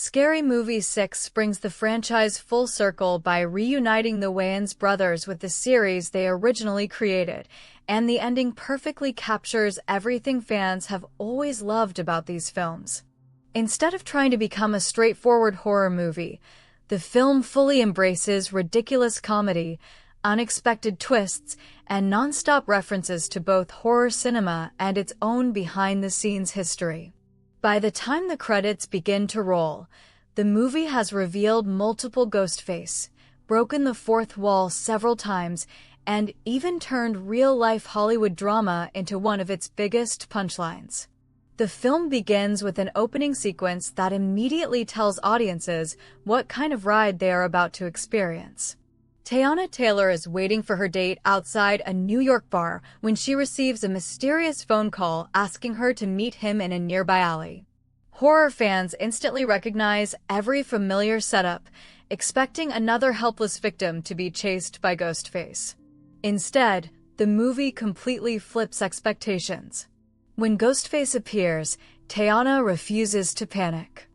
Scary Movie 6 brings the franchise full circle by reuniting the Wayans brothers with the series they originally created, and the ending perfectly captures everything fans have always loved about these films. Instead of trying to become a straightforward horror movie, the film fully embraces ridiculous comedy, unexpected twists, and non-stop references to both horror cinema and its own behind-the-scenes history. By the time the credits begin to roll, the movie has revealed multiple Ghostface, broken the fourth wall several times, and even turned real-life Hollywood drama into one of its biggest punchlines. The film begins with an opening sequence that immediately tells audiences what kind of ride they are about to experience. Teyana Taylor is waiting for her date outside a New York bar when she receives a mysterious phone call asking her to meet him in a nearby alley. Horror fans instantly recognize every familiar setup, expecting another helpless victim to be chased by Ghostface. Instead, the movie completely flips expectations. When Ghostface appears, Teyana refuses to panic.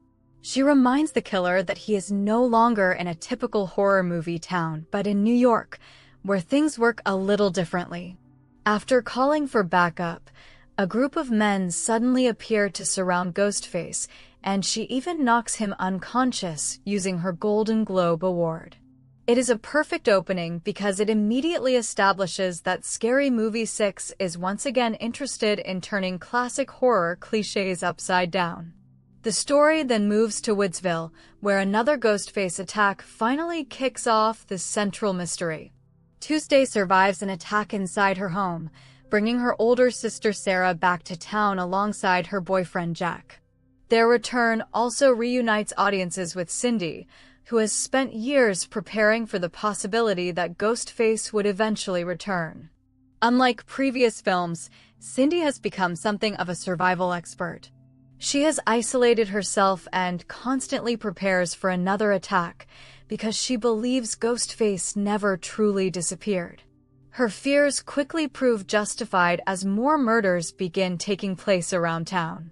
She reminds the killer that he is no longer in a typical horror movie town, but in New York, where things work a little differently. After calling for backup, a group of men suddenly appear to surround Ghostface, and she even knocks him unconscious using her Golden Globe award. It is a perfect opening because it immediately establishes that Scary Movie 6 is once again interested in turning classic horror cliches upside down. The story then moves to Woodsville, where another Ghostface attack finally kicks off the central mystery. Tuesday survives an attack inside her home, bringing her older sister Sarah back to town alongside her boyfriend Jack. Their return also reunites audiences with Cindy, who has spent years preparing for the possibility that Ghostface would eventually return. Unlike previous films, Cindy has become something of a survival expert. She has isolated herself and constantly prepares for another attack because she believes Ghostface never truly disappeared. Her fears quickly prove justified as more murders begin taking place around town.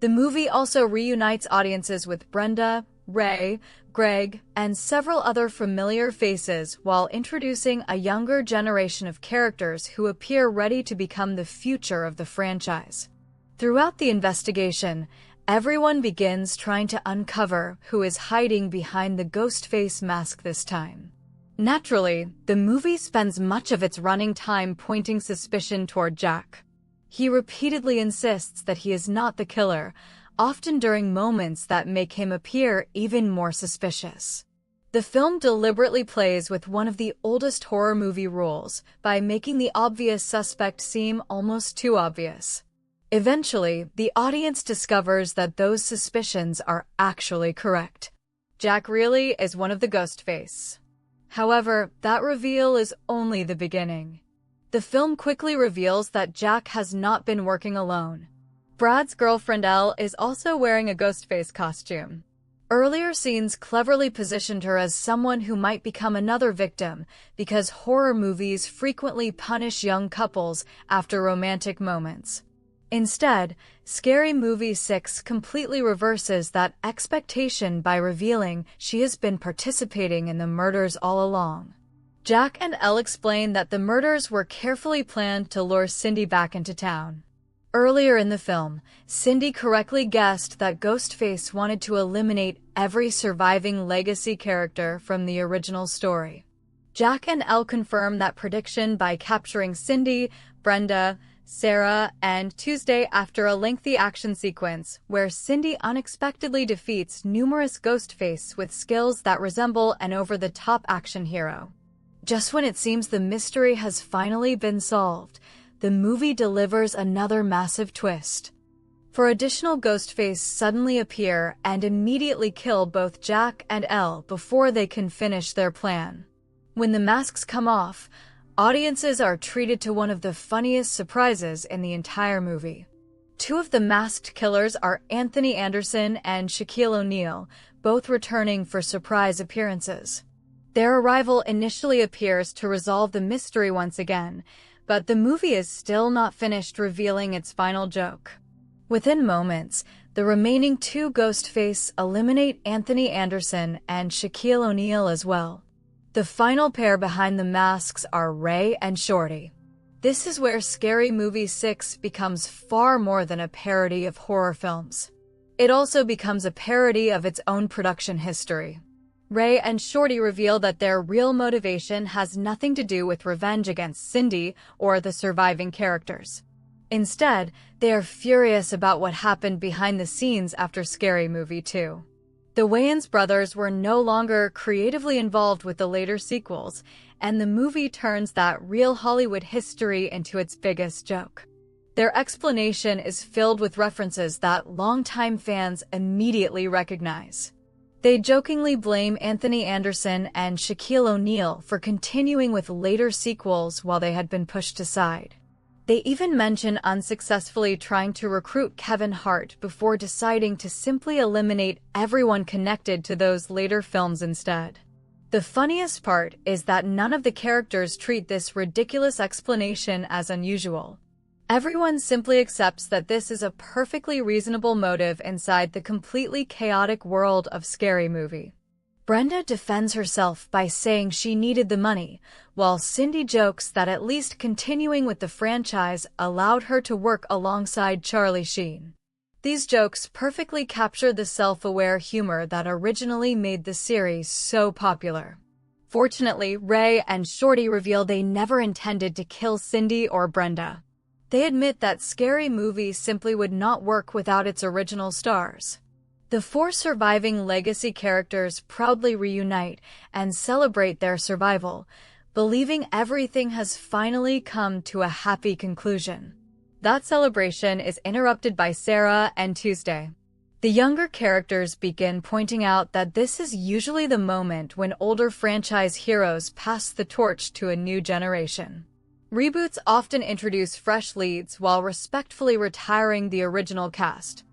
The movie also reunites audiences with Brenda, Ray, Greg, and several other familiar faces while introducing a younger generation of characters who appear ready to become the future of the franchise. Throughout the investigation, everyone begins trying to uncover who is hiding behind the Ghostface mask this time. Naturally, the movie spends much of its running time pointing suspicion toward Jack. He repeatedly insists that he is not the killer, often during moments that make him appear even more suspicious. The film deliberately plays with one of the oldest horror movie rules by making the obvious suspect seem almost too obvious. Eventually, the audience discovers that those suspicions are actually correct. Jack really is one of the Ghostface. However, that reveal is only the beginning. The film quickly reveals that Jack has not been working alone. Brad's girlfriend Elle is also wearing a Ghostface costume. Earlier scenes cleverly positioned her as someone who might become another victim because horror movies frequently punish young couples after romantic moments. Instead, Scary Movie 6 completely reverses that expectation by revealing she has been participating in the murders all along. Jack and Elle explain that the murders were carefully planned to lure Cindy back into town. Earlier in the film, Cindy correctly guessed that Ghostface wanted to eliminate every surviving legacy character from the original story. Jack and Elle confirm that prediction by capturing Cindy, Brenda, Sarah, and Tuesday after a lengthy action sequence where Cindy unexpectedly defeats numerous Ghostface with skills that resemble an over-the-top action hero. Just when it seems the mystery has finally been solved, the movie delivers another massive twist. For additional Ghostface suddenly appear and immediately kill both Jack and Elle before they can finish their plan. When the masks come off, audiences are treated to one of the funniest surprises in the entire movie. Two of the masked killers are Anthony Anderson and Shaquille O'Neal, both returning for surprise appearances. Their arrival initially appears to resolve the mystery once again, but the movie is still not finished revealing its final joke. Within moments, The remaining two Ghostface eliminate Anthony Anderson and Shaquille O'Neal as well. The final pair behind the masks are Ray and Shorty. This is where Scary Movie 6 becomes far more than a parody of horror films. It also becomes a parody of its own production history. Ray and Shorty reveal that their real motivation has nothing to do with revenge against Cindy or the surviving characters. Instead, they are furious about what happened behind the scenes after Scary Movie 2. The Wayans brothers were no longer creatively involved with the later sequels, and the movie turns that real Hollywood history into its biggest joke. Their explanation is filled with references that longtime fans immediately recognize. They jokingly blame Anthony Anderson and Shaquille O'Neal for continuing with later sequels while they had been pushed aside. They even mention unsuccessfully trying to recruit Kevin Hart before deciding to simply eliminate everyone connected to those later films instead. The funniest part is that none of the characters treat this ridiculous explanation as unusual. Everyone simply accepts that this is a perfectly reasonable motive inside the completely chaotic world of Scary Movie. Brenda defends herself by saying she needed the money, while Cindy jokes that at least continuing with the franchise allowed her to work alongside Charlie Sheen. These jokes perfectly capture the self-aware humor that originally made the series so popular. Fortunately, Ray and Shorty reveal they never intended to kill Cindy or Brenda. They admit that Scary Movie simply would not work without its original stars. The four surviving legacy characters proudly reunite and celebrate their survival, believing everything has finally come to a happy conclusion. That celebration is interrupted by Sarah and Tuesday. The younger characters begin pointing out that this is usually the moment when older franchise heroes pass the torch to a new generation. Reboots often introduce fresh leads while respectfully retiring the original cast.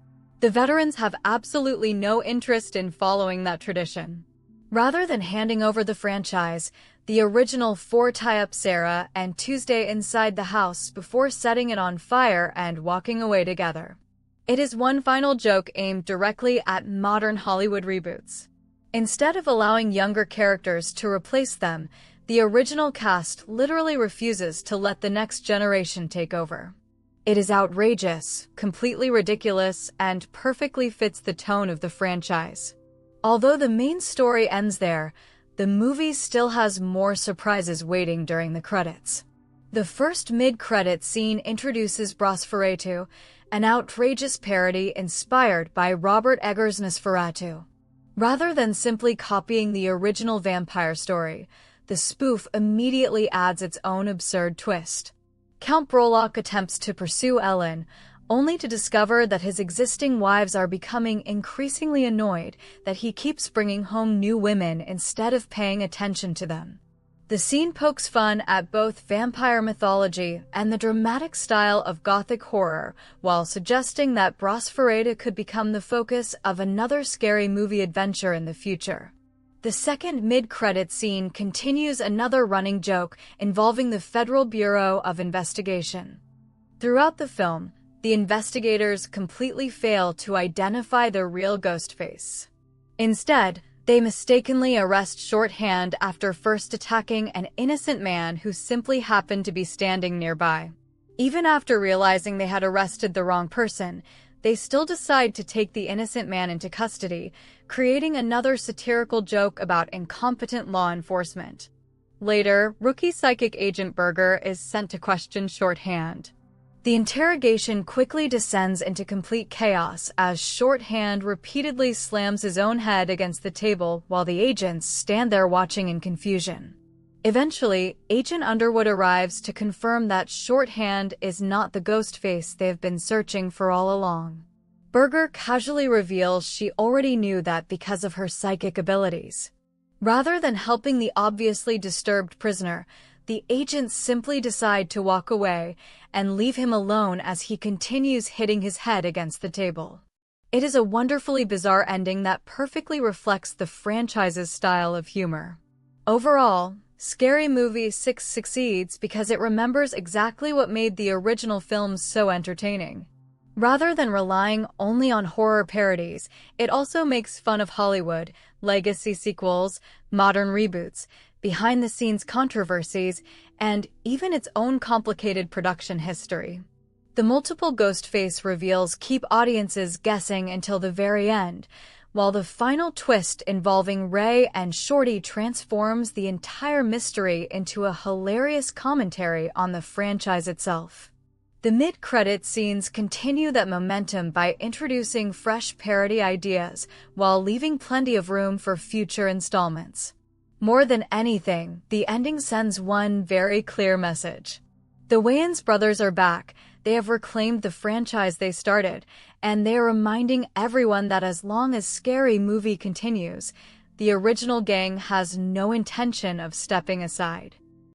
The veterans have absolutely no interest in following that tradition. Rather than handing over the franchise, the original four tie up Sarah and Tuesday inside the house before setting it on fire and walking away together. It is one final joke aimed directly at modern Hollywood reboots. Instead of allowing younger characters to replace them, the original cast literally refuses to let the next generation take over. It is outrageous, completely ridiculous, and perfectly fits the tone of the franchise. Although the main story ends there, the movie still has more surprises waiting during the credits. The first mid-credit scene introduces Nosferatu, an outrageous parody inspired by Robert Eggers' Nosferatu. Rather than simply copying the original vampire story, the spoof immediately adds its own absurd twist. Count Brolock attempts to pursue Ellen, only to discover that his existing wives are becoming increasingly annoyed that he keeps bringing home new women instead of paying attention to them. The scene pokes fun at both vampire mythology and the dramatic style of gothic horror, while suggesting that Nosferatu could become the focus of another Scary Movie adventure in the future. The second mid-credit scene continues another running joke involving the Federal Bureau of Investigation. Throughout the film, the investigators completely fail to identify the real Ghostface. Instead, they mistakenly arrest Shorthand after first attacking an innocent man who simply happened to be standing nearby. Even after realizing they had arrested the wrong person, they still decide to take the innocent man into custody, creating another satirical joke about incompetent law enforcement. Later, rookie psychic agent Berger is sent to question Shorthand. The interrogation quickly descends into complete chaos as Shorthand repeatedly slams his own head against the table while the agents stand there watching in confusion. Eventually, Agent Underwood arrives to confirm that Shorthand is not the Ghostface they've been searching for all along. Berger casually reveals she already knew that because of her psychic abilities. Rather than helping the obviously disturbed prisoner, the agents simply decide to walk away and leave him alone as he continues hitting his head against the table. It is a wonderfully bizarre ending that perfectly reflects the franchise's style of humor. Overall, Scary Movie 6 succeeds because it remembers exactly what made the original films so entertaining. Rather than relying only on horror parodies, it also makes fun of Hollywood, legacy sequels, modern reboots, behind-the-scenes controversies, and even its own complicated production history. The multiple Ghostface reveals keep audiences guessing until the very end, while the final twist involving Ray and Shorty transforms the entire mystery into a hilarious commentary on the franchise itself. The mid-credits scenes continue that momentum by introducing fresh parody ideas while leaving plenty of room for future installments. More than anything, the ending sends one very clear message. The Wayans brothers are back. They have reclaimed the franchise they started, and they are reminding everyone that as long as Scary Movie continues, the original gang has no intention of stepping aside.